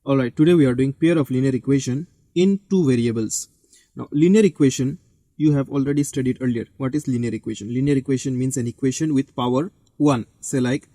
Alright, today we are doing pair of linear equation in two variables. Now, linear equation you have already studied earlier. What is linear equation? Linear equation means an equation with power 1. Say like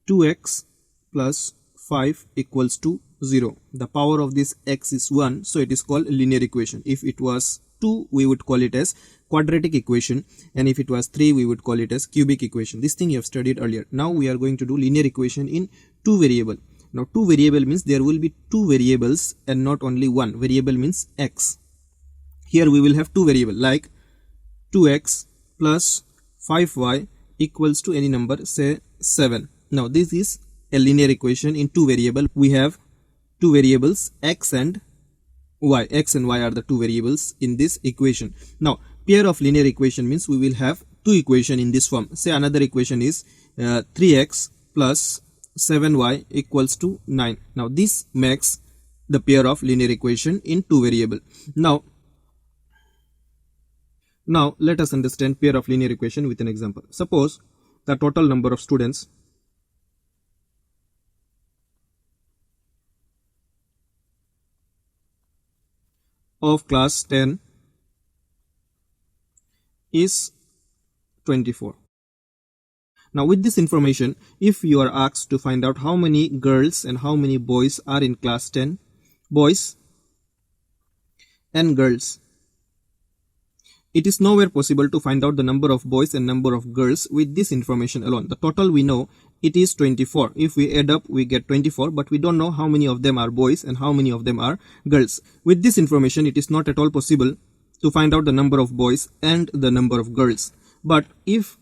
2x plus 5 equals to 0. The power of this x is 1, so it is called linear equation. If it was 2, we would call it as quadratic equation, and if it was 3, we would call it as cubic equation. This thing you have studied earlier. Now we are going to do linear equation in two variable. Now, two variable means there will be two variables and not only one. Variable means x. Here we will have two variable like 2x plus 5y equals to any number, say 7. Now, this is a linear equation in two variable. We have two variables x and y. X and y are the two variables in this equation. Now, pair of linear equation means we will have two equation in this form. Say another equation is 3x plus 7y equals to 9. Now this makes the pair of linear equation in two variable. Now let us understand pair of linear equation with an example. Suppose the total number of students of class 10 is 24. Now with this information, if you are asked to find out how many girls and how many boys are in class 10, boys and girls, it is nowhere possible to find out the number of boys and number of girls with this information alone. The total we know it is 24. If we add up, we get 24, but we don't know how many of them are boys and how many of them are girls. With this information, it is not at all possible to find out the number of boys and the number of girls. But if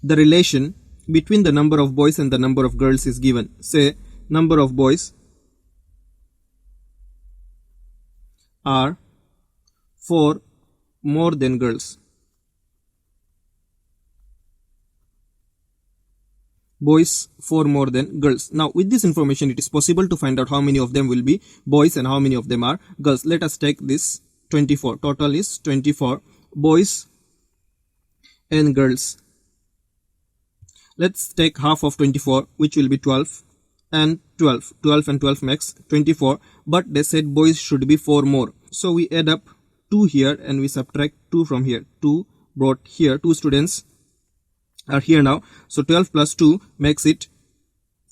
the relation between the number of boys and the number of girls is given, say number of boys are 4 more than girls. Boys 4 more than girls. Now with this information, it is possible to find out how many of them will be boys and how many of them are girls. Let us take this 24. Total is 24 boys and girls. Let's take half of 24, which will be 12 and 12. 12 and 12 makes 24, but they said boys should be 4 more. So we add up 2 here and we subtract 2 from here. 2 brought here. 2 students are here now. So 12 plus 2 makes it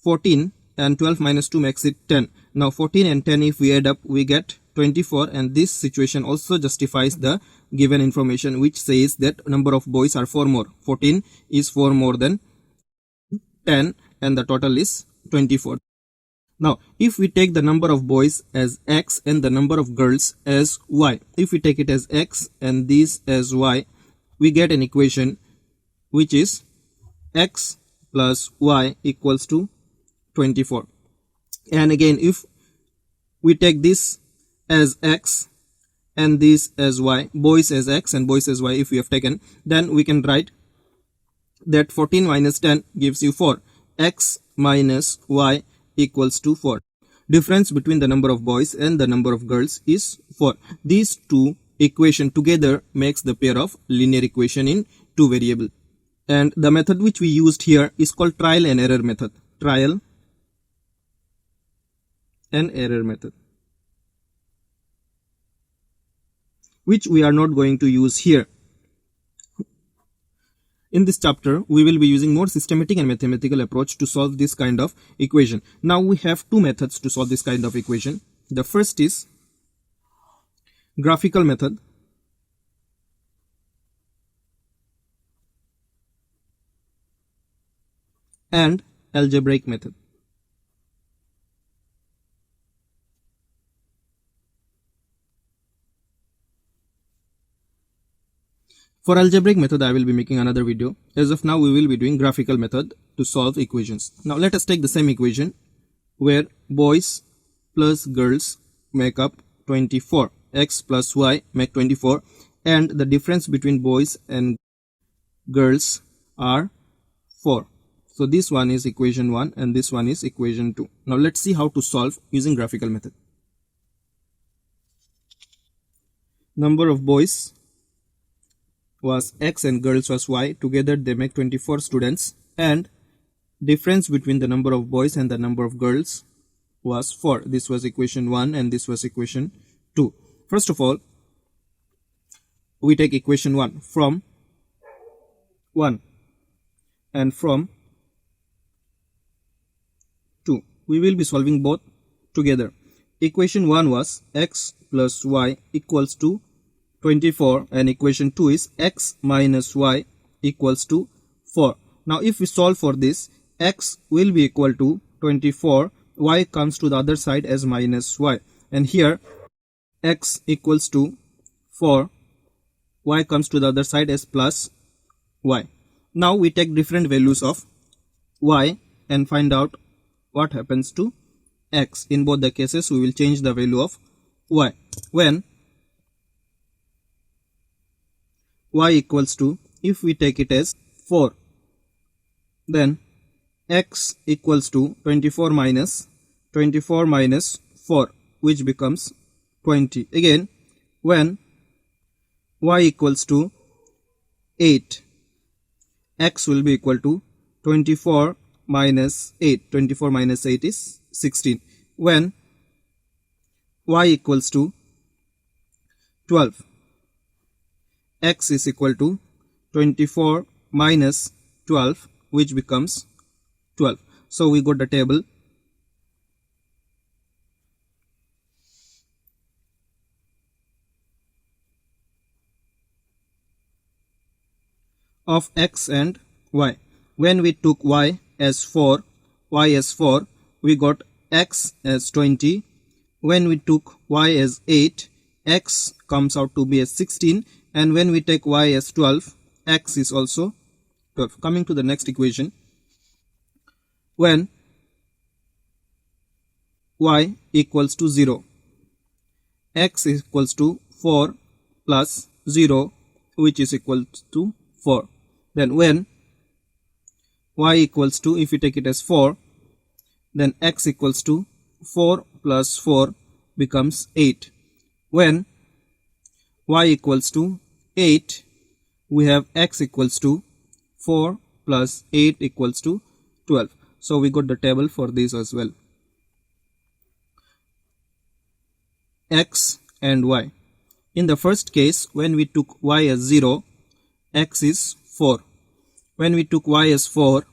14 and 12 minus 2 makes it 10. Now 14 and 10 if we add up, we get 24, and this situation also justifies the given information which says that number of boys are 4 more. 14 is 4 more than 10 and the total is 24. Now if we take the number of boys as x and the number of girls as y, if we take it as x and this as y, we get an equation which is x plus y equals to 24. And again, if we take this as x and this as y, boys as x and boys as y, if we have taken, then we can write that 14 minus 10 gives you 4. X minus y equals to 4. Difference between the number of boys and the number of girls is 4. These two equation together makes the pair of linear equation in two variable. And the method which we used here is called trial and error method. Trial and error method, which we are not going to use here. In this chapter, we will be using more systematic and mathematical approach to solve this kind of equation. Now we have two methods to solve this kind of equation. The first is graphical method and algebraic method. For algebraic method, I will be making another video. As of now, we will be doing graphical method to solve equations. Now let us take the same equation where boys plus girls make up 24. X plus y make 24, and the difference between boys and girls are 4. So this one is equation 1 and this one is equation 2. Now let's see how to solve using graphical method. Number of boys was x and girls was y. Together they make 24 students, and difference between the number of boys and the number of girls was 4. This was equation 1 and this was equation 2. First of all, we take equation 1 from 1 and from 2. We will be solving both together. Equation 1 was x plus y equals to 24 and equation 2 is x minus y equals to 4. Now if we solve for this, x will be equal to 24, y comes to the other side as minus y, and here x equals to 4, y comes to the other side as plus y. Now we take different values of y and find out what happens to x. In both the cases we will change the value of y. When y equals to, if we take it as 4, then x equals to 24 minus 4, which becomes 20. Again, when y equals to 8, x will be equal to 24 minus 8. 24 minus 8 is 16. When y equals to 12, x is equal to 24 minus 12, which becomes 12. So we got the table of x and y. When we took y as 4, we got x as 20. When we took y as 8, x comes out to be as 16, and when we take y as 12, x is also 12. Coming to the next equation, when y equals to 0, x is equals to 4 plus 0, which is equal to 4. Then when y equals to, if we take it as 4, then x equals to 4 plus 4 becomes 8. When y equals to 8, we have x equals to 4 plus 8 equals to 12. So we got the table for this as well. X and y. In the first case, when we took y as 0, x is 4. When we took y as 4,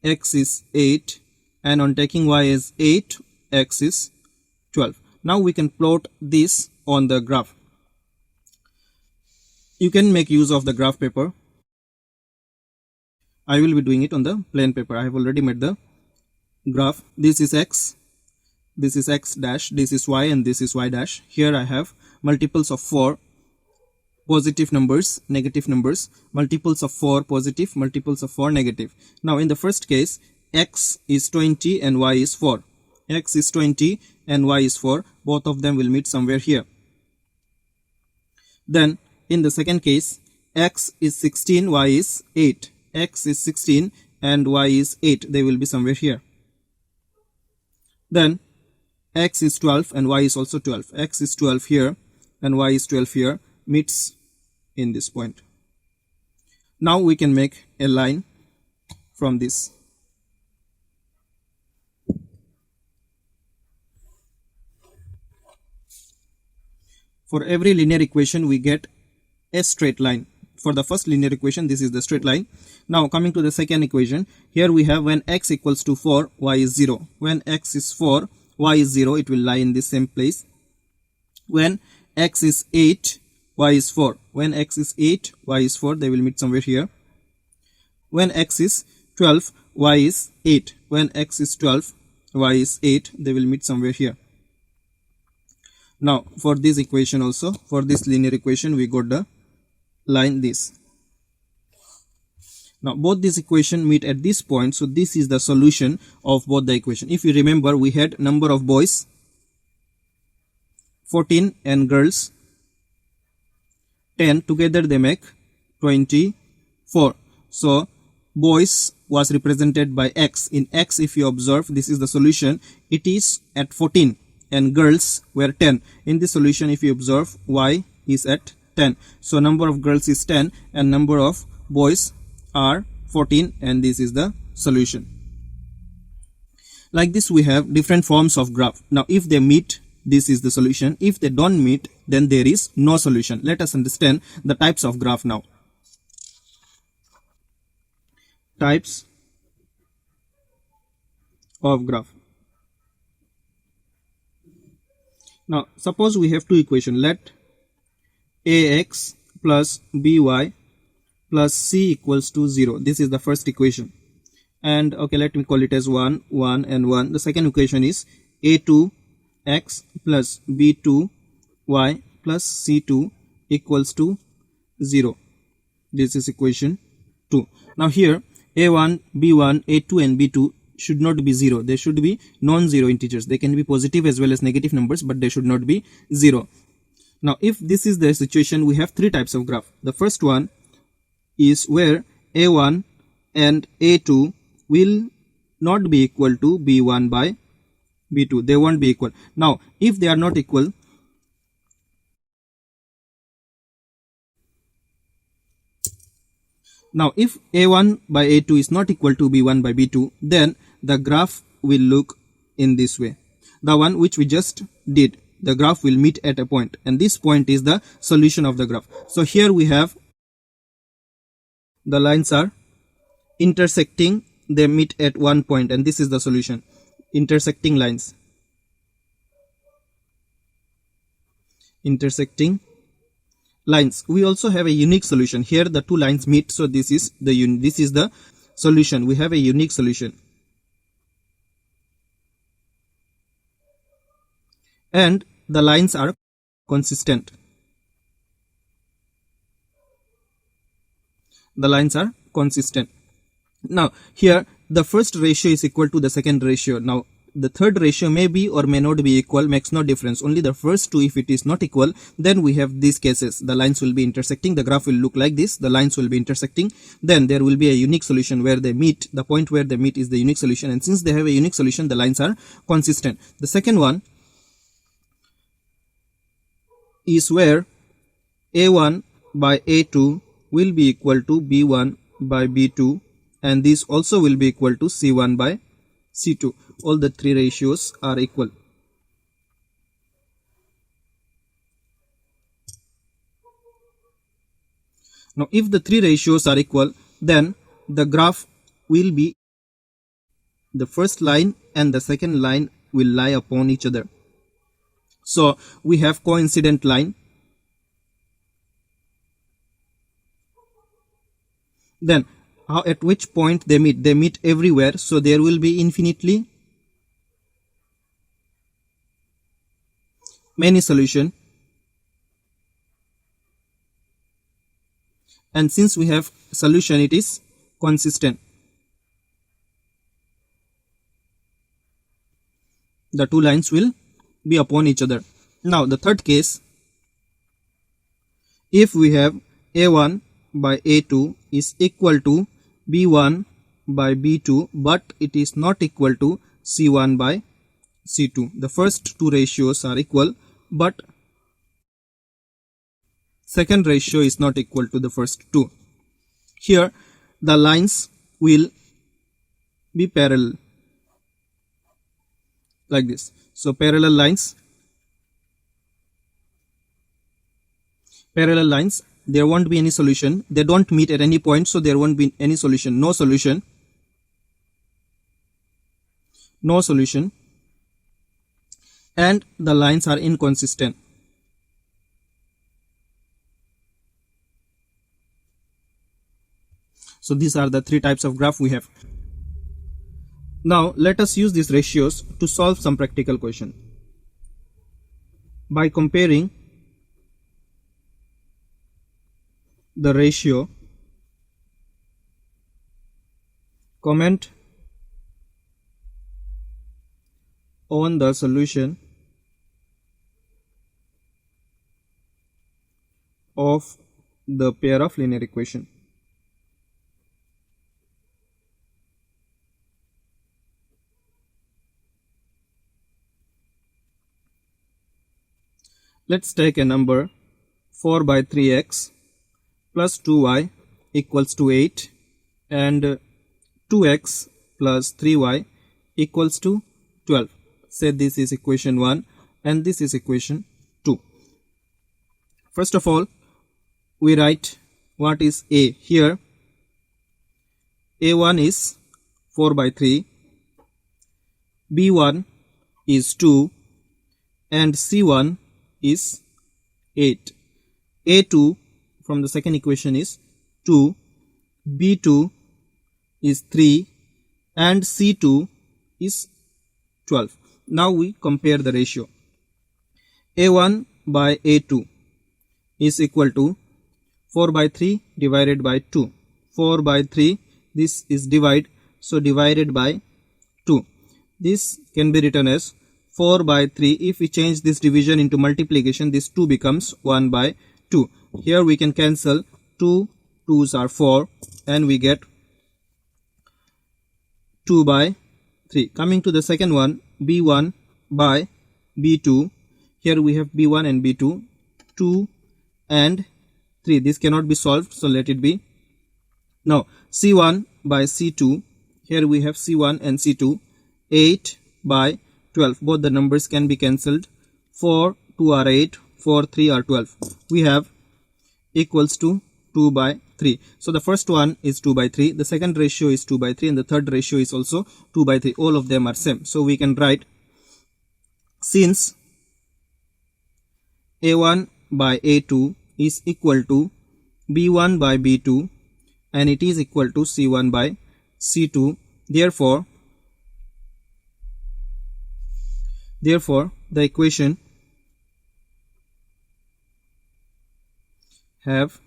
x is 8, and on taking y as 8, x is 12. Now we can plot this on the graph. You can make use of the graph paper. I will be doing it on the plain paper. I have already made the graph. This is x, this is x dash, this is y, and this is y dash. Here I have multiples of 4 positive numbers, negative numbers, multiples of 4 positive, multiples of 4 negative. Now in the first case, x is 20 and y is 4. X is 20 and y is 4. Both of them will meet somewhere here. Then in the second case, x is 16, y is 8. X is 16 and y is 8. They will be somewhere here. Then x is 12 and y is also 12. X is 12 here and y is 12 here, meets in this point. Now we can make a line from this. For every linear equation we get a straight line. For the first linear equation, this is the straight line. Now coming to the second equation, here we have when x equals to 4, y is 0. When x is 4, y is 0, it will lie in the same place. When x is 8, y is 4. When x is 8, y is 4, they will meet somewhere here. When x is 12, y is 8. When x is 12, y is 8, they will meet somewhere here. Now for this equation also, for this linear equation, we got the line this. Now both these equations meet at this point, so this is the solution of both the equation. If you remember, we had number of boys 14 and girls 10, together they make 24. So boys was represented by x. In x, if you observe, this is the solution, it is at 14 and girls were 10. In this solution, if you observe, y is at 10. So number of girls is 10 and number of boys are 14, and this is the solution. Like this, we have different forms of graph. Now if they meet, this is the solution. If they don't meet, then there is no solution. Let us understand the types of graph now. Types of graph. Now suppose we have two equations. Let ax plus by plus c equals to 0. This is the first equation. And okay, let me call it as 1, 1 and 1. The second equation is a2x plus b2y plus c2 equals to 0. This is equation 2. Now here a1, b1, a2 and b2 should not be 0. They should be non-zero integers. They can be positive as well as negative numbers, but they should not be 0. Now if this is the situation, we have three types of graph. The first one is where a1 and a2 will not be equal to b1 by b2. They won't be equal. Now if they are not equal, if a1 by a2 is not equal to b1 by b2, then the graph will look in this way. The one which we just did, the graph will meet at a point, and this point is the solution of the graph. So here we have the lines are intersecting, they meet at one point, and this is the solution. Intersecting lines. Intersecting lines. We also have a unique solution. Here the two lines meet, so this is the solution. We have a unique solution. And the lines are consistent. The lines are consistent. Now here the first ratio is equal to the second ratio. Now the third ratio may be or may not be equal, makes no difference. Only the first two, if it is not equal, then we have these cases. The lines will be intersecting. The graph will look like this. The lines will be intersecting. Then there will be a unique solution where they meet. The point where they meet is the unique solution. And since they have a unique solution, the lines are consistent. The second one is where a1 by a2 will be equal to b1 by b2, and this also will be equal to c1 by c2. All the three ratios are equal. Now if the three ratios are equal, then the graph will be, the first line and the second line will lie upon each other. So we have coincident line. Then at which point they meet? They meet everywhere, so there will be infinitely many solution. And since we have solution, it is consistent. The two lines will be upon each other. Now the third case, if we have a1 by a2 is equal to b1 by b2, but it is not equal to c1 by c2. The first two ratios are equal, but second ratio is not equal to the first two. Here the lines will be parallel like this. So parallel lines, there won't be any solution. They don't meet at any point, so there won't be any solution. No solution. No solution. And the lines are inconsistent. So these are the three types of graph we have. Now let us use these ratios to solve some practical question. By comparing the ratio, comment on the solution of the pair of linear equation. Let's take a number 4 by 3x plus 2y equals to 8 and 2x plus 3y equals to 12. Say this is equation 1 and this is equation 2. First of all, we write what is A. Here A1 is 4 by 3, B1 is 2 and C1 is 8. A2 from the second equation is 2, B2 is 3 and C2 is 12. Now we compare the ratio. A1 by A2 is equal to 4 by 3 divided by 2. 4 by 3, this is divide, so divided by 2. This can be written as 4 by 3. If we change this division into multiplication, this 2 becomes 1 by 2. Here we can cancel 2 2's are 4 and we get 2 by 3. Coming to the second one, B1 by B2. Here we have B1 and B2, 2 and 3. This cannot be solved, so let it be. Now C1 by C2. Here we have C1 and C2, 8 by 12. Both the numbers can be cancelled. 4 2 are 8, 4 3 are 12. We have equals to 2 by 3. So the first one is 2 by 3, the second ratio is 2 by 3 and the third ratio is also 2 by 3. All of them are same. So we can write, since A1 by A2 is equal to B1 by B2 and it is equal to C1 by C2, therefore the equation have,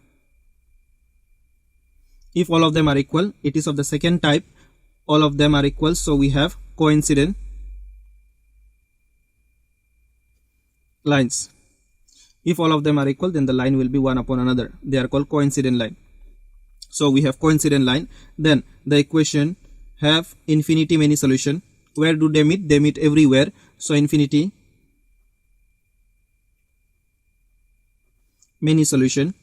if all of them are equal, it is of the second type, all of them are equal, so we have coincident lines. If all of them are equal, then the line will be one upon another. They are called coincident line. So we have coincident line. Then the equation have infinity many solution. Where do they meet? They meet everywhere. So infinity many solution.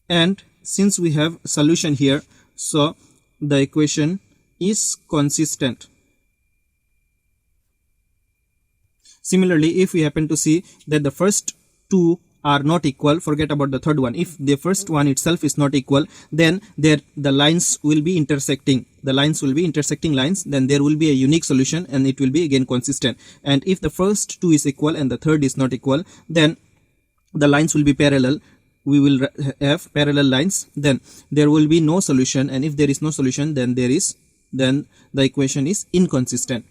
And since we have solution here, so the equation is consistent. Similarly, if we happen to see that the first two are not equal, forget about the third one. If the first one itself is not equal, then the lines will be intersecting. The lines will be intersecting lines. Then there will be a unique solution and it will be again consistent. And if the first two is equal and the third is not equal, then the lines will be parallel. We will have parallel lines. Then there will be no solution. And if there is no solution, then the equation is inconsistent.